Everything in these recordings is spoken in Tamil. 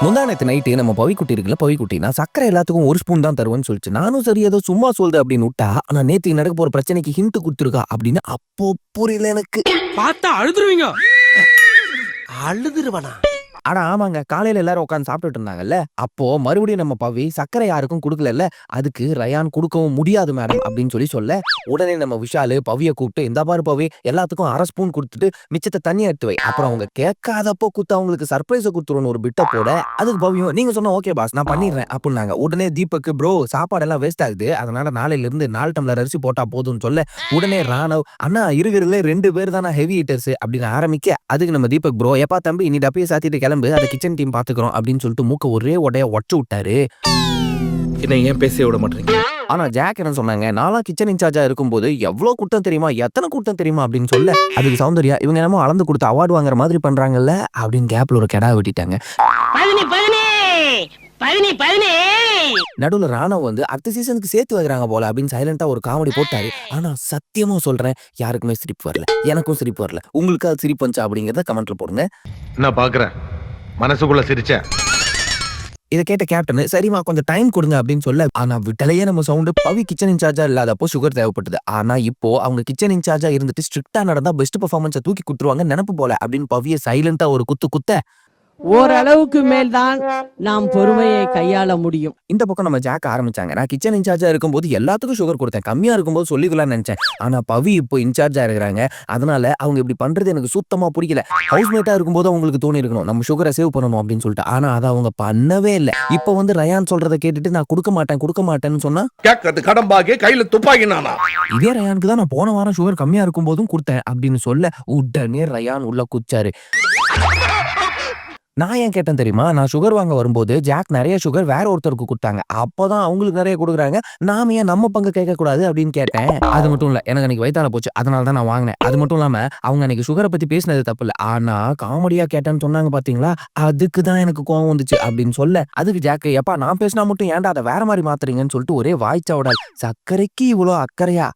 முந்தானத்து நைட்டு நம்ம பவிக்குட்டி இருக்குல்ல, பவிக்குட்டி நான் சக்கரை எல்லாத்துக்கும் ஒரு ஸ்பூன் தான் தருவேன்னு சொல்லிச்சு. நானும் சரி ஏதோ சும்மா சொல்லுது அப்படின்னு விட்டா, ஆனா நேத்து நடக்க போற பிரச்சனைக்கு ஹிண்ட் கொடுத்துருக்கா அப்படின்னு அப்போ புரியல எனக்கு. பார்த்தா அழுதுருவீங்க. அழுதுருவனா? ஆனா ஆமாங்க, காலையில எல்லாரும் உட்காந்து சாப்பிட்டுட்டு இருந்தாங்கல்ல, அப்போ மறுபடியும் நம்ம பவி சக்கரை யாருக்கும் கொடுக்கல, அதுக்கு ரயான் கொடுக்கவும் முடியாது மேடம் அப்படின்னு சொல்ல, உடனே நம்ம விஷாலு பவியை கூப்பிட்டு, இந்த பாரு பவி எல்லாத்துக்கும் அரை ஸ்பூன் கொடுத்துட்டு மிச்சத்தை தண்ணி எடுத்து வை, அப்புறம் அவங்க கேட்காதப்போ குத்து அவங்களுக்கு சர்ப்ரைஸை கொடுத்துருவோம் ஒரு பிட்ட போட. அதுக்கு பவியும் நீங்க சொன்ன ஓகே பாஸ் நான் பண்ணிடுறேன் அப்படின்னாங்க. உடனே தீபக்கு ப்ரோ சாப்பாடெல்லாம் வேஸ்ட் ஆகுது, அதனால நாளையில இருந்து 4 டம்ளர் அரிசி போட்டா போதும்னு சொல்ல, உடனே ராணவ் அண்ணா இருக்கிறதுல 2 பேர் தானே ஹெவி ஹீட்டர்ஸ் அப்படின்னு ஆரம்பிக்க, அதுக்கு நம்ம தீபக் ப்ரோ எப்பா தம்பி நீ டப்பையை சாத்திட்டு கிளம்பு, அதை கிச்சன் டீம் பாத்துக்கிறோம் அப்படின்னு சொல்லிட்டு மூக்க ஒரே உடைய உடச்சு விட்டாரு. என்ன ஏன் பேச விட மாட்டீங்க? ஆனா ஜாக் என்ன சொன்னாங்க, நான்லாம் கிச்சன் இன்சார்ஜா இருக்கும்போது எவ்வளவு கூட்டம் தெரியுமா, எத்தனை கூட்டம் தெரியுமா அப்படின்னு சொல்ல, அதுக்கு சௌந்தர்யா இவங்க என்னமோ அளந்து கொடுத்து அவார்டு வாங்குற மாதிரி பண்றாங்கல்ல அப்படின்னு கேப்ல ஒரு கெடா வெட்டிட்டாங்க. நடுவுல ராணவ் வந்து அடுத்த சீசனுக்கு சேர்த்து வைக்கிறாங்க போல அப்படின்னு சைலண்டா ஒரு காமெடி போட்டாரு. ஆனா சத்தியமா சொல்றேன், யாருக்குமே சிரிப்பு வரல, எனக்கும் சிரிப்பு வரல. உங்களுக்கு அது சிரிப்பு வந்துச்சா அப்படிங்கறத கமெண்ட்ல போடுங்க. நான் பாக்குறேன் மனசுக்குள்ள சிரிச்சேன். இதை கேட்ட கேப்டன் சரிமா கொஞ்சம் டைம் கொடுங்க அப்படின்னு சொல்ல, ஆனா விட்டலையே நம்ம சவுண்டு. பவி கிச்சன் இன்சார்ஜா இல்லாதப்போ சுகர் தேவைப்பட்டது, ஆனா இப்போ அவங்க கிச்சன் இன்சார்ஜா இருந்துட்டு ஸ்ட்ரிக்டா நடந்தா பெஸ்ட் பெர்ஃபார்மன்ஸை தூக்கி குடுத்துருவாங்க நினைப்பு போல அப்படின்னு பவியை சைலண்டா ஒரு குத்த ஓரளவுக்கு மேல்தான் நாம் பொறுமையை கையாள முடியும். இந்த பக்கம் நம்ம ஜாக் ஆரம்பிச்சாங்க, நான் கிச்சன் இன்சார்ஜா இருக்கும்போது எல்லாத்துக்கும் சுகர் கொடுத்தேன், கம்மியா இருக்கும்போது சொல்லிக்கலாம்னு நினைச்சேன், ஆனா பவி இப்போ இன்சார்ஜா இருக்கிறாங்க, அதனால அவங்க இப்படி பண்றது எனக்கு சுத்தமா பிடிக்கல. ஹவுஸ்மேட்டா இருக்கும்போது அவங்களுக்கு தோணி இருக்கணும் நம்ம சுகரை சேவ் பண்ணணும் அப்படின்னு சொல்லிட்டு, ஆனா அதை அவங்க பண்ணவே இல்லை. இப்போ வந்து ரயான் சொல்றதை கேட்டுட்டு நான் கொடுக்க மாட்டேன்னு சொன்னா, கடம்பாக்கே கையில துப்பாக்கினானா? இதே ரயானுக்கு தான் நான் போன வாரம் சுகர் கம்மியா இருக்கும் போதும் கொடுத்தேன் அப்படின்னு சொல்ல, உடனே ரயான் உள்ள குச்சாரு. நான் ஏன் கேட்டேன் தெரியுமா, நான் சுகர் வாங்க வரும்போது ஜாக் நிறைய சுகர் வேற ஒருத்தருக்கு கொடுத்தாங்க, அப்போதான் அவங்களுக்கு நிறைய கொடுக்குறாங்க, நாம ஏன் நம்ம பங்கு கேட்க கூடாது அப்படின்னு கேட்டேன். அது மட்டும் இல்ல, எனக்கு அன்னைக்கு வயித்தால போச்சு, அதனால தான் நான் வாங்கினேன். அது மட்டும் இல்லாம அவங்க அன்னைக்கு சுகரை பத்தி பேசினது தப்பு இல்ல, ஆனா காமெடியா கேட்டேன்னு சொன்னாங்க பாத்தீங்களா, அதுக்கு தான் எனக்கு கோவம் வந்துச்சு அப்படின்னு சொல்ல, அதுக்கு ஜாக் எப்பா நான் பேசினா மட்டும் ஏன்டா அதை வேற மாதிரி மாத்துறீங்கன்னு சொல்லிட்டு ஒரே வாய்ச்சாவிடால். சர்க்கரைக்கு இவ்வளோ அக்கறையா?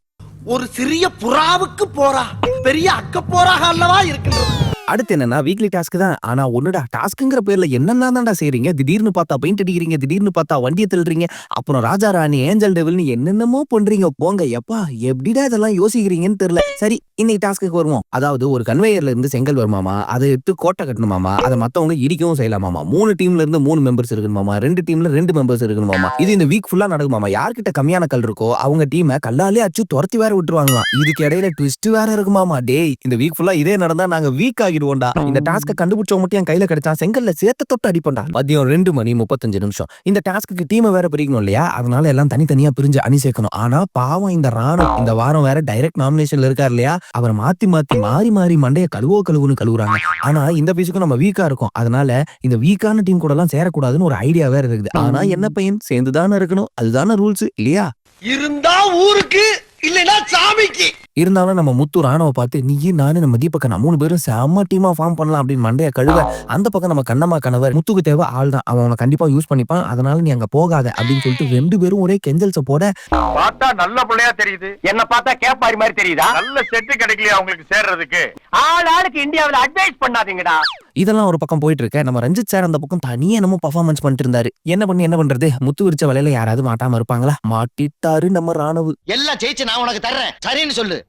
ஒரு சிறிய புறாவுக்கு போறா பெரிய அக்க போறாக அல்லவா இருக்கின்றது. அடுத்து என்னன்னா வீக்லி டாஸ்க் தான். ஆனா ஒண்ணுடா, டாஸ்க்குங்கிற பேர்ல என்னென்ன தான்டா செய்றீங்க, திடீர்னு பார்த்தா பெயிண்ட் அடிக்கிறீங்க, திடீர்னு பார்த்தா வண்டியை தள்ளுறீங்க, அப்புறம் ராஜா ராணி ஏஞ்சல் டெவில்னு என்னென்னமோ பண்றீங்க போங்க. எப்பா எப்படிடா இதெல்லாம் யோசிக்கிறீங்கன்னு தெரியல. சரி இன்னைக்கு டாஸ்க்கு வருவோம். அதாவது ஒரு கன்வேயர்ல இருந்து செங்கல் வருமாமா, அதை எடுத்து கோட்டை கட்டணுமாமா, அதை மத்தவங்க இடிக்கவும் செய்யலாமாமா, 3 டீம்ல இருந்து 3 மெம்பர்ஸ் இருக்கணுமாமா, 2 டீம்ல 2 மெம்பர்ஸ் இருக்கணுமாமா. இது இந்த வீக் ஃபுல்லா நடக்குமாமா. யார்கிட்ட கம்மியான கல் இருக்கோ அவங்க டீமை கல்லாலே அச்சு துரத்தி வேற விட்டுருவாங்களாம். இதுக்கு இடையில ட்விஸ்ட் வேற இருக்குமாமா. டேய் இந்த வீக் ஃபுல்லா இதே நடந்தா நாங்க வீக் ஆகிடுவோம்டா. இந்த டாஸ்க கண்டுபிடிச்சவங்க மட்டும் என் கையில கிடைச்சா செங்கல்ல சேர்த்த தொட்டு அடிப்பண்டா. மதியம் 2:35. இந்த டாஸ்க்கு டீமை வேற பிரிக்கணும் இல்லையா, அதனால எல்லாம் தனித்தனியா பிரிஞ்சு அணி சேர்க்கணும். ஆனா பாவம் இந்த ராணவ் இந்த வாரம் வேற டைரக்ட் நாமினேஷன்ல இருக்காரு இல்லையா, அவர் மாறி மண்டைய கழுவுன்னு கழுவுறாங்க. ஆனா இந்த பீஸுக்கும் நம்ம வீக்கா இருக்கும், அதனால இந்த வீக்கான டீம் கூட எல்லாம் சேரக்கூடாதுன்னு ஒரு ஐடியா வேற இருக்குது. ஆனா என்ன பையன் சேர்ந்துதானே இருக்கணும், அதுதானே ரூல்ஸ் இல்லையா? இருந்தா ஊருக்கு இல்லைன்னா சாமிக்கு. இருந்தாலும் நம்ம முத்து ராணவ பார்த்து நீ நானு நம்ம தீபக் 3 பேரும் செம்ம டீமா ஃபார்ம் பண்ணலாம் அப்படின்னு மண்டைய கழுவ, அந்த பக்கம் நம்ம கண்ணம்மா கணவர் முத்துக்கு தேவை ஆள் தான், அவனை கண்டிப்பா யூஸ் பண்ணிப்பான், அதனால நீ அங்க போகாத அப்படின்னு சொல்லிட்டு 2 பேரும் ஒரே கெஞ்சல்ஸ போட, பார்த்தா நல்ல பிள்ளையா தெரியுது, என்ன பார்த்தா கேப்பாரி மாதிரி தெரியுதா? நல்ல செட்டு கிடைக்கலையா உங்களுக்கு சேர்றதுக்கு? ஆளுக்கு இந்தியாவில் அட்வைஸ் பண்ணாதீங்கடா. இதெல்லாம் ஒரு பக்கம் போயிட்டு இருக்க, நம்ம ரஞ்சித் சார் அந்த பக்கம் தனியா என்னமோ பர்ஃபார்மன்ஸ் பண்ணிட்டு இருந்தாரு. என்ன பண்றது, முத்து விரிச்ச வலையில யாராவது மாட்டாம இருப்பாங்களா? மாட்டிட்டாரு நம்ம ராணவ். எல்லாம் ஜெயிச்சு நான் உனக்கு தர்றேன் சரின்னு சொல்லு.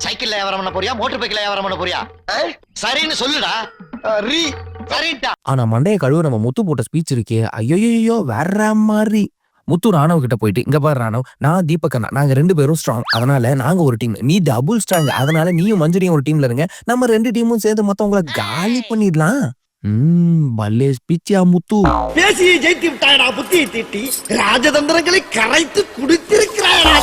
சைக்கிள்ல வியாபாரம் பண்ண போறியா, மோட்டர் பைக்கில் வியாபாரம் பண்ண போறியா? சரின்னு சொல்லுடா. ஆனா மண்டைய கழுவு நம்ம முத்து போட்ட ஸ்பீச் இருக்கே, ஐயோ வேற மாதிரி. முத்து ராணவ் கிட்ட போயிட்டு, இங்க பாரு ராணவ், நான் தீபக் அண்ணா நாங்க 2 பேரும் ஸ்ட்ராங், அதனால நாங்க ஒரு டீம், நீ டபுள் ஸ்ட்ராங், அதனால நீயும் மஞ்சுரியும் ஒரு டீம்ல இருங்க, நம்ம 2 டீமும் சேர்ந்து மொத்தம் உங்களை காலி பண்ணிடலாம். பல்லே ஸ்பீச்சியா முத்து. பேசியை ஜெயித்து விட்டாயடா புத்தியை தீட்டி, ராஜதந்திரங்களை கரைத்து குடித்திருக்கிறாயடா.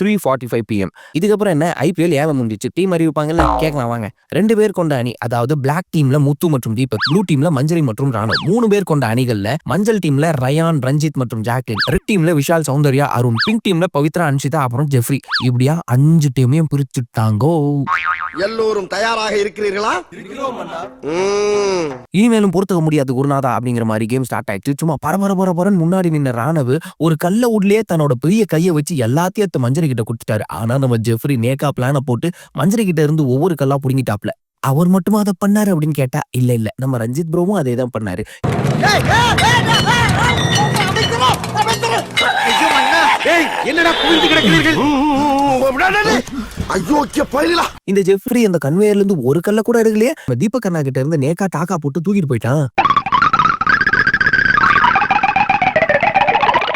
3:45 PM. இதுக்கப்புறம் என்ன, ஐபிஎல் ஏவ முடிஞ்சிச்சு, டீம் அறிவிப்பாங்கல்ல, கேட்கலாம் வாங்க. 2 பேர் கொண்ட அணி, அதாவது பிளாக் டீம்ல முத்து மற்றும் தீபக், ப்ளூ டீம்ல மஞ்சரி மற்றும் ராணவ். 3 பேர் கொண்ட அணிகள்ல மஞ்சள் டீம்ல ரயான், ரஞ்சித் மற்றும் ஜாக்லின், ரெட் டீம்ல விஷால், சௌந்தர்யா, அருண், பிங்க் டீம்ல பவித்ரா, அன்ஷிதா அப்புறம் ஜெஃப்ரி. இப்படியா 5 டீமையும் பிரிச்சுட்டாங்கோ. எல்லோரும் தயாராக இருக்கிறீர்களா? இனிமேலும் பொறுத்துக்க முடியாது குருநாதா அப்படிங்கிற மாதிரி கேம் ஸ்டார்ட் ஆயிடுச்சு. சும்மா பரபரன்னு முன்னாடி நின்ன ராணவு ஒரு கல்ல உள்ளே தன்னோட பெரிய கையை வச்சு எல்லாத்தையும் எடுத்து மஞ்சரி கிட்ட கொடுத்துட்டாரு. ஆனா நம்ம ஜெஃப்ரி நேக்கா பிளான போட்டு மஞ்சரி கிட்ட இருந்து ஒவ்வொரு கல்லா புடுங்கிட்டாப்ல. அவர் மட்டுமா அதை பண்ணாரு அப்படின்னு கேட்டா இல்ல நம்ம ரஞ்சித் ப்ரோவும் அதே தான் பண்ணாரு. என்னடா குவிந்து கிடக்கிறீர்கள்? ஐயோக்கிய பயிலா. இந்த ஜெஃப்ரி அந்த கன்வேயர்ல இருந்து ஒரு கல்ல கூட எடுக்கலையே. தீபக் அண்ணா கிட்ட இருந்து நேக்கா டாக்கா போட்டு தூக்கிட்டு போயிட்டான்.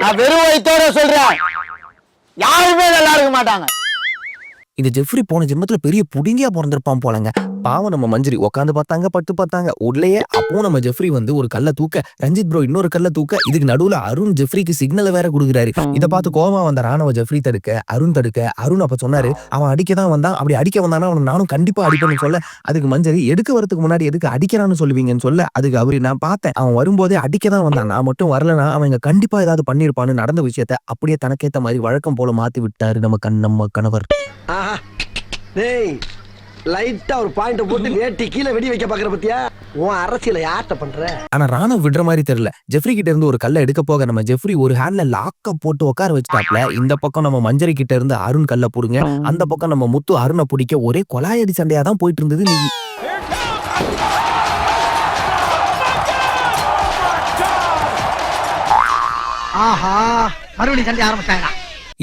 நான் வெறும் வயித்தோட சொல்றேன், யாருமே நல்லா இருக்க மாட்டாங்க. இந்த ஜெஃப்ரி போன ஜென்மத்துல பெரிய புடிங்கியா பிறந்திருப்பான் போலங்க. பாவம் நம்ம மஞ்சரி உட்காந்து பார்த்தாங்க, பட்டு பார்த்தாங்க உள்ளேயே. அப்போ நம்ம ஜெஃப்ரி வந்து ஒரு கல்ல தூக்க, ரஞ்சித் ப்ரோ இன்னொரு கல்ல தூக்க, இதுக்கு நடுவுல அருண் ஜெஃப்ரிக்கு சிக்னல் வேற கொடுக்குறாரு. இதை பார்த்து கோவமா வந்த ராணவ ஜெஃப்ரி தடுக்க, அருண் அப்ப சொன்னாரு அவன் அடிக்கதான் வந்தான், அப்படி அடிக்க வந்தானா அவன் நானும் கண்டிப்பா அடிப்பேன்னு சொல்ல, அதுக்கு மஞ்சரி எடுக்க வரதுக்கு முன்னாடி எதுக்கு அடிக்கிறான்னு சொல்லுவீங்கன்னு சொல்ல, அதுக்கு அவரு நான் பார்த்தேன் அவன் வரும்போதே அடிக்கதான் வந்தான், நான் மட்டும் வரலனா அவங்க கண்டிப்பா ஏதாவது பண்ணிருப்பான்னு நடந்த விஷயத்த அப்படியே தனக்கேத்த மாதிரி வழக்கம் போல மாத்தி விட்டாரு நம்ம கணவர். டேய் லைட்டா ஒரு பாயிண்ட் போட்டு வேட்டி கீழே வெடி வைக்க பாக்குற பத்தியா? உன் அரசியல யார்ட்ட பண்ற? ஆனா ராணவ் விடுற மாதிரி தெரியல. ஜெஃப்ரி கிட்ட இருந்து ஒரு கல்ல எடுக்க போக நம்ம ஜெஃப்ரி ஒரு ஹேண்ட்ல லாக்க போட்டு உட்கார வச்சுட்டாப்ல. இந்த பக்கம் நம்ம மஞ்சரி கிட்ட இருந்து அருண் கல்ல புடுங்க, அந்த பக்கம் நம்ம முத்து அருணை பிடிக்க ஒரே கொலாயடி சண்டையா தான் போயிட்டு இருந்தது. நீ ஆஹா மறுபடியும் சண்டை ஆரம்பிச்சாங்க.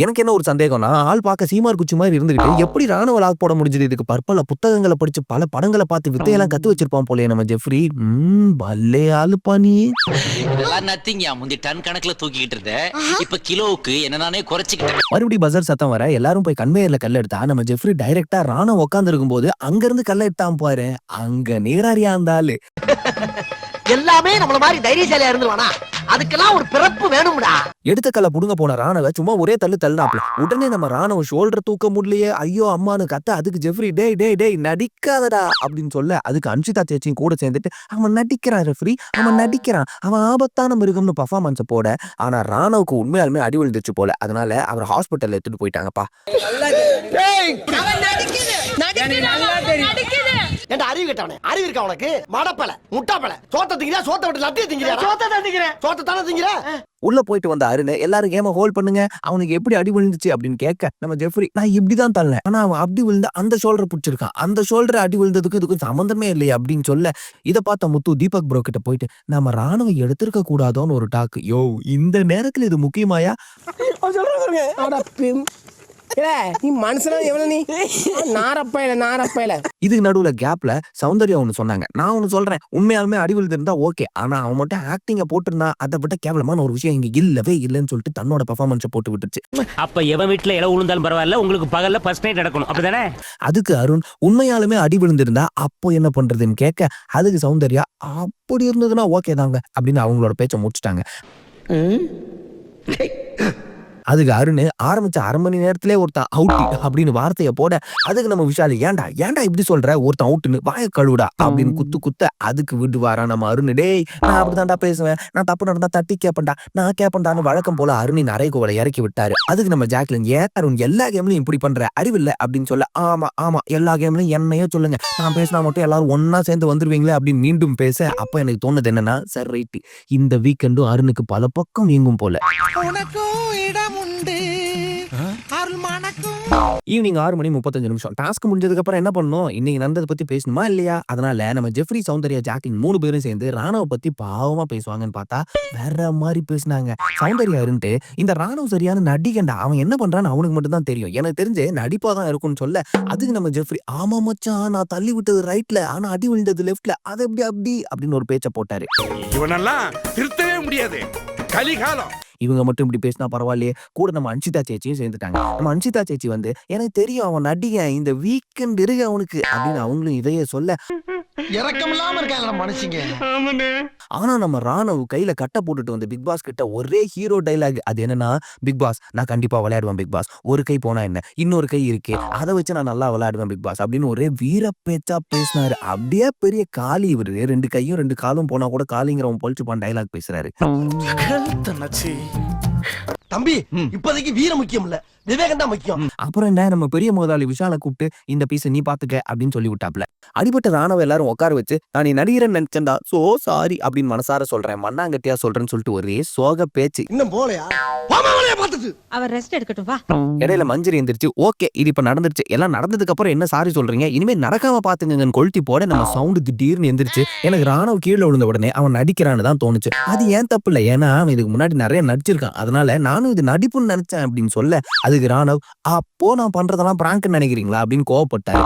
எனக்கு என்ன ஒரு சந்தேகம்னா, ஆள் பார்க்க சீமார் குச்சி மாதிரி இருந்துகிட்டு எப்படி ராணுவ லாக் போட முடிஞ்சது? இதுக்கு பற்பல புத்தகங்களை படிச்சு பல படங்களை பார்த்து வித்தையெல்லாம் கத்து வச்சிருப்பான் போலே நம்ம ஜெஃப்ரி. பல்லே ஆளு பாணி. இதெல்லாம் நத்திங்கயா, முந்தி டன் கணக்குல தூக்கிட்டு இருந்த, இப்ப கிலோவுக்கு என்ன நானே குறைச்சிக்கிட்டேன். மறுபடியும் பஜர் சத்தம் வர எல்லாரும் போய் கன்வேயர்ல கல்ல எடுத்தா நம்ம ஜெஃப்ரி டைரக்டா ராணுவ உட்கார்ந்து இருக்கும் போது அங்க இருந்து கல்ல எடுத்தான் பாரு. அங்க நேராரியா இருந்தாலு எல்லாமே நம்மள மாதிரி தைரியசாலியா இருந்துவானா? அதுக்கெல்லாம் ஒரு பிறப்பு வேணும்டா. எடுத்த கல்ல புடுங்க போன ராணுவ சும்மா ஒரே தள்ளுனாப்ல. உடனே நம்ம ராணுவ ஷோல்டர் தூக்க முடியலையே, ஐயோ அம்மானு கத்த. அதுக்கு ஜெஃப்ரி டேய் நடிக்காதடா அப்படின்னு சொல்ல, அதுக்கு அன்ஷிதா சேச்சியும் கூட சேர்ந்துட்டு அவன் நடிக்கிறான் ரெஃப்ரி, அவன் நடிக்கிறான், அவன் ஆபத்தான மிருகம்னு பர்ஃபார்மன்ஸை போட. ஆனா ராணுவுக்கு உண்மையாலுமே அடி விழுந்துச்சு போல. அதனால அவர் ஹாஸ்பிட்டல்ல எடுத்துட்டு போயிட்டாங்கப்பா. ஏன்டா அறிவு கேட்டவனே? அறிவு இருக்கா உனக்கு? மடப்பல முட்டாப்பல சோத்த திங்கிறியா? சோத்த விட்டு லட்டிய திங்கிறியா? சோத்த தானே திங்கிற. உள்ள போயிட்டு வந்த அருண் எல்லாரும் கேம ஹோல்ட் பண்ணுங்க, அவனுக்கு எப்படி அடி விழுந்துச்சு அப்படின்னு கேட்க நம்ம ஜெஃப்ரி நான் இப்படிதான் தள்ளேன், ஆனா அவன் அப்படி விழுந்த அந்த ஷோல்டர் பிடிச்சிருக்கான், அந்த ஷோல்டர் அடி விழுந்ததுக்கு இதுக்கும் சம்பந்தமே இல்லையா அப்படின்னு சொல்ல, இதை பார்த்த முத்து தீபக் ப்ரோ கிட்ட போயிட்டு நம்ம ராணுவ எடுத்திருக்க கூடாதோன்னு ஒரு டாக்கு. யோ இந்த நேரத்துல இது முக்கியமாயா? நீ மனுஷனா எவ்வளவு நீ நாரப்பையில இதுக்கு நடுவுல கேப்ல சௌந்தர்யா ஒண்ணு சொன்னாங்க. நான் ஒண்ணு சொல்றேன், உண்மையாலுமே அடி விழுந்திருந்தா ஓகே, ஆனா அவன் மட்டும் ஆக்டிங்க போட்டிருந்தா அதை விட கேவலமான ஒரு விஷயம் இங்க இல்லவே இல்லைன்னு சொல்லிட்டு தன்னோட பெர்ஃபார்மன்ஸை போட்டு விட்டுருச்சு. அப்ப எவன் வீட்டுல இல விழுந்தாலும் பரவாயில்ல, உங்களுக்கு பகல்ல ஃபர்ஸ்ட் நைட் நடக்கணும் அப்படிதானே? அதுக்கு அருண் உண்மையாலுமே அடி விழுந்திருந்தா அப்போ என்ன பண்றதுன்னு கேட்க, அதுக்கு சௌந்தர்யா அப்படி இருந்ததுன்னா ஓகே தாங்க அப்படின்னு அவங்களோட பேச்சை முடிச்சுட்டாங்க. அதுக்கு அருண் ஆரம்பிச்ச 1/2 மணி நேரத்திலே ஒருத்தன் அவுட் அப்படின்னு வார்த்தையை போட, அதுக்கு நம்ம விஷாலி ஏன்டா இப்படி சொல்ற, ஒருத்தன் அவுட்டுன்னு வாய கழுவுடா அப்படின்னு குத்த, அதுக்கு விடுவாரா நம்ம அருண். டேய் நான் அப்படிதான்டா பேசுவேன், நான் தப்பு நடந்தா தட்டி கேப்பண்டா, நான் கேப்பண்டான்னு வழக்கம் போல அருணின் அரைகோவலை இறக்கி விட்டாரு. அதுக்கு நம்ம ஜாக்லின் அருண் எல்லா கேம்லயும் இப்படி பண்ற, அறிவில்லை அப்படின்னு சொல்ல, ஆமா எல்லா கேம்லயும் என்னையே சொல்லுங்க, நான் பேசினா மட்டும் எல்லாரும் ஒன்னா சேர்ந்து வந்துருவீங்களே அப்படின்னு மீண்டும் பேச, அப்ப எனக்கு தோணுது என்னன்னா, சார் ரைட் இந்த வீக்கெண்டும் அருணுக்கு பல பக்கம் இயங்கும் போல. ஈவினிங் 6:35 டாஸ்க் முடிஞ்சதுக்கு அப்புறம் என்ன பண்ணணும், இன்னைக்கு நடந்ததை பத்தி பேசணுமா இல்லையா? அதனால நம்ம ஜெஃப்ரி சௌந்தர்யா ஜாக்லின் 3 பேரும் சேர்ந்து ராணுவ பத்தி பாவமா பேசுவாங்கன்னு பார்த்தா வேற மாதிரி பேசினாங்க. சௌந்தர்யா இருந்துட்டு இந்த ராணுவ சரியான நடிகண்டா, அவன் என்ன பண்றான்னு அவனுக்கு மட்டும் தான் தெரியும், எனக்கு தெரிஞ்சு நடிப்பாதான் இருக்கும்னு சொல்ல, அதுக்கு நம்ம ஜெஃப்ரி ஆமா மச்சான் நான் தள்ளி விட்டது ரைட்ல, ஆனா அடி விழுந்தது லெஃப்ட்ல, அது அப்படி அப்படின்னு ஒரு பேச்சை போட்டாரு. இவனெல்லாம் திருத்தவே முடியாது, கலிகாலம். இவங்க மட்டும் இப்படி பேசினா பரவாயில்லையே, கூட நம்ம அன்ஷிதா சேச்சியும் சேர்ந்துட்டாங்க. நம்ம அன்ஷிதா சேச்சி வந்து எனக்கு தெரியும் அவன் நடிகன், இந்த வீக்கெண்ட் இருக்கு அவனுக்கு அப்படின்னு அவங்களும் இதையே சொல்ல, இறக்கம் இல்லாம இருக்காங்க மனுஷங்க. ஆனா நம்ம ராணுவ கையில கட்ட போட்டுட்டு வந்து பிக் பாஸ் கிட்ட ஒரே ஹீரோ டைலாக். அது என்னன்னா, பிக் பாஸ் நான் கண்டிப்பா விளையாடுவேன் பிக் பாஸ், ஒரு கை போனா என்ன, இன்னொரு கை இருக்கே, அதை வச்சு நான் நல்லா விளையாடுவேன் பிக் பாஸ் அப்படின்னு ஒரே வீர பேச்சா பேசினாரு. அப்படியே பெரிய காலி இவரு, 2 கையும் 2 காலும் போனா கூட காலிங்கிறவன் பொழிச்சுப்பான் டைலாக் பேசுறாரு. தம்பி இப்போதைக்கு வீரம் முக்கியம் இல்ல, விவேகம் தான் முக்கியம். அப்புறம் என்ன, நம்ம பெரிய முதலாளி விஷாலை கூப்பிட்டு இந்த பீஸை நீ பாத்துக்க அப்படின்னு சொல்லி விட்டாப்ல. அடிபட்ட ராணுவ எல்லாரும் உட்கார வச்சு நான் நீ நடிகரன் நினைச்சேன்டா, சோ சாரி அப்படின்னு மனசார சொல்றேன், மண்ணாங்கட்டியா சொல்றேன்னு சொல்லிட்டு ஒரே சோக பேச்சு. இன்னும் போலையா? மாமாவளைய பார்த்துட்டு அவர் ரெஸ்ட் எடுக்கட்டும் வா. இடையில மஞ்சரி எந்திரிச்சு, ஓகே இது இப்ப நடந்துருச்சு, எல்லாம் நடந்ததுக்கு அப்புறம் என்ன சாரி சொல்றீங்க, இனிமே நடக்காம பாத்துங்கன்னு கொளுத்தி போட நம்ம சவுண்டு திடீர்னு எந்திரிச்சு. எனக்கு ராணுவ கீழே விழுந்த உடனே அவன் நடிக்கிறான்னு தான் தோணுச்சு. அது ஏன் தப்பு இல்ல, ஏன்னா அவன் இதுக்கு முன்னாடி நிறைய நடிச்சிருக்கான், அதனால நானும் இது நடிப்புன்னு நினைச்சேன் அப்படின்னு சொல்ல, அதுக்கு ராணுவ அப்போ நான் பண்றதெல்லாம் பிராங்க்னு நினைக்கிறீங்களா அப்படின்னு கோவப்பட்டாரு.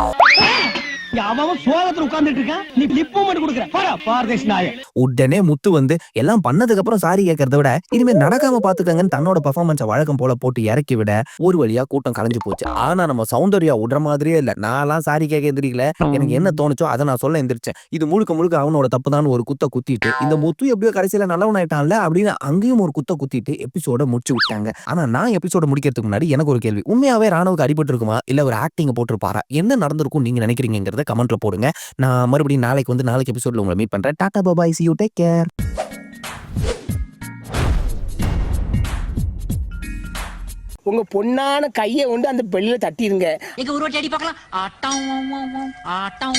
அவன் சோகத்துல உட்கார்ந்துட்டு இருக்கான், நீ லிப்பு மட்டும் கொடுக்குற பாரதேஷ் நாய. உடனே முத்து வந்து எல்லாம் பண்ணதுக்கு அப்புறம் சாரி கேட்கறத விட இனிமே நடக்காம பாத்துக்கங்கன்னு தன்னோட பெர்ஃபார்மன்ஸை வழக்கம் போல போட்டு இறக்கி விட ஒரு வழியா கூட்டம் கலைஞ்சு போச்சு. ஆனா நம்ம சௌந்தர்யா விடுற மாதிரியே இல்ல. நான்லாம் சாரி கேட்க எந்திரிக்கல, எனக்கு என்ன தோணுச்சோ அதை நான் சொல்ல எந்திரிச்சேன். இது முழுக்க முழுக்க அவனோட தப்பு தான் ஒரு குத்த குத்திட்டு இந்த முத்து எப்படியோ கடைசியில நல்லவன் ஆயிட்டான்ல அப்படின்னு அங்கேயும் ஒரு குத்த குத்திட்டு எபிசோட முடிச்சு விட்டாங்க. ஆனா நான் எபிசோட முடிக்கிறதுக்கு முன்னாடி எனக்கு ஒரு கேள்வி, உண்மையாவே ராணுவுக்கு அடிபட்டு இருக்குமா இல்ல ஒரு ஆக்டிங் போட்டிருப்பாரா, என்ன நடந்திருக்கும் நீங்க நினைக்கிறீங்கிறத கமெண்ட்ல போடுங்க. நான் மறுபடியும் நாளைக்கு எபிசோட்ல உங்களை மீட் பண்றேன். Tata bye bye, see you, take care. உங்க பொண்ணான கையை கொண்டு அந்த பெல்லில தட்டிருங்க. எங்க ஒரு வாட்டி அடி பார்க்கலாம். ஆட்டம்